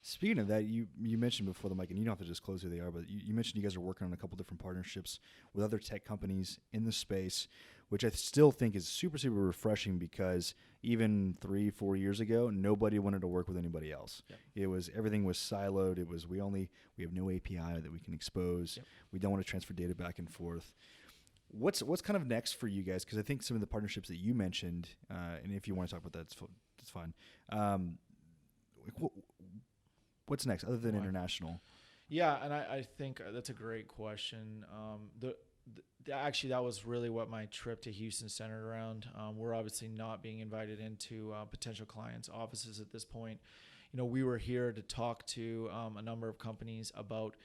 Speaking of that, you mentioned before the mic, and you don't have to disclose who they are, but you mentioned you guys are working on a couple different partnerships with other tech companies in the space, which I still think is super, super refreshing because even 3-4 years ago, nobody wanted to work with anybody else. Yep. It was everything was siloed. It was we have no API that we can expose. Yep. We don't want to transfer data back and forth. What's kind of next for you guys? Because I think some of the partnerships that you mentioned, and if you want to talk about that, that's fine. What's next other than international? Yeah, and I think that's a great question. Actually, that was really what my trip to Houston centered around. We're obviously not being invited into potential clients' offices at this point. We were here to talk to a number of companies about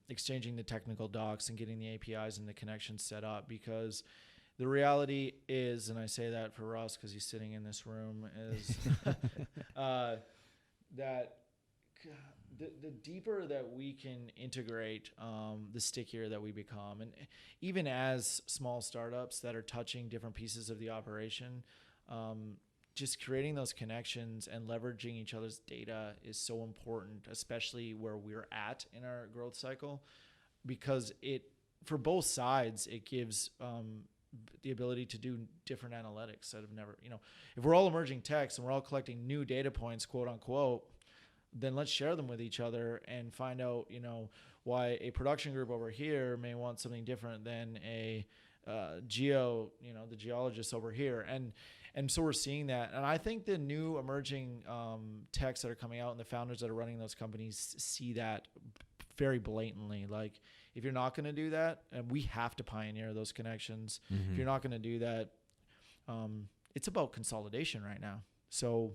exchanging the technical docs and getting the APIs and the connections set up, because the reality is, and I say that for Russ because he's sitting in this room, is that the deeper that we can integrate, the stickier that we become. And even as small startups that are touching different pieces of the operation, just creating those connections and leveraging each other's data is so important, especially where we're at in our growth cycle, because for both sides, it gives the ability to do different analytics that have never, if we're all emerging techs and we're all collecting new data points, quote unquote, then let's share them with each other and find out, why a production group over here may want something different than a the geologists over here. And so we're seeing that. And I think the new emerging techs that are coming out and the founders that are running those companies see that very blatantly. Like, if you're not going to do that, and we have to pioneer those connections. Mm-hmm. If you're not going to do that, it's about consolidation right now. So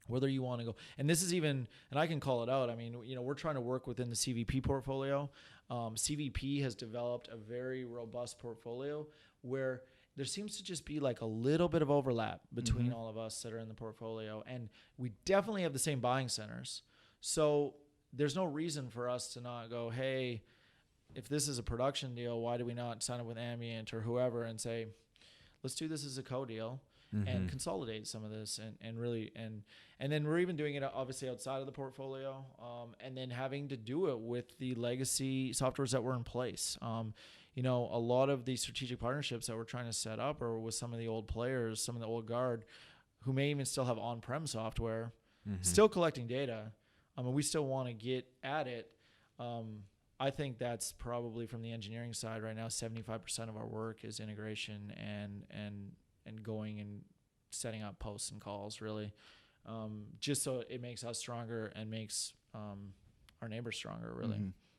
whether you want to go, and this is even, and I can call it out. I mean, we're trying to work within the CVP portfolio. CVP has developed a very robust portfolio where there seems to just be like a little bit of overlap between all of us that are in the portfolio. And we definitely have the same buying centers. So there's no reason for us to not go, hey, if this is a production deal, why do we not sign up with Ambient or whoever and say, let's do this as a co-deal and consolidate some of this and really, and then we're even doing it obviously outside of the portfolio, and then having to do it with the legacy softwares that were in place. A lot of these strategic partnerships that we're trying to set up are with some of the old players, some of the old guard, who may even still have on-prem software, still collecting data. We still want to get at it. I think that's probably, from the engineering side right now, 75% of our work is integration and going and setting up posts and calls, really, just so it makes us stronger and makes our neighbors stronger, really.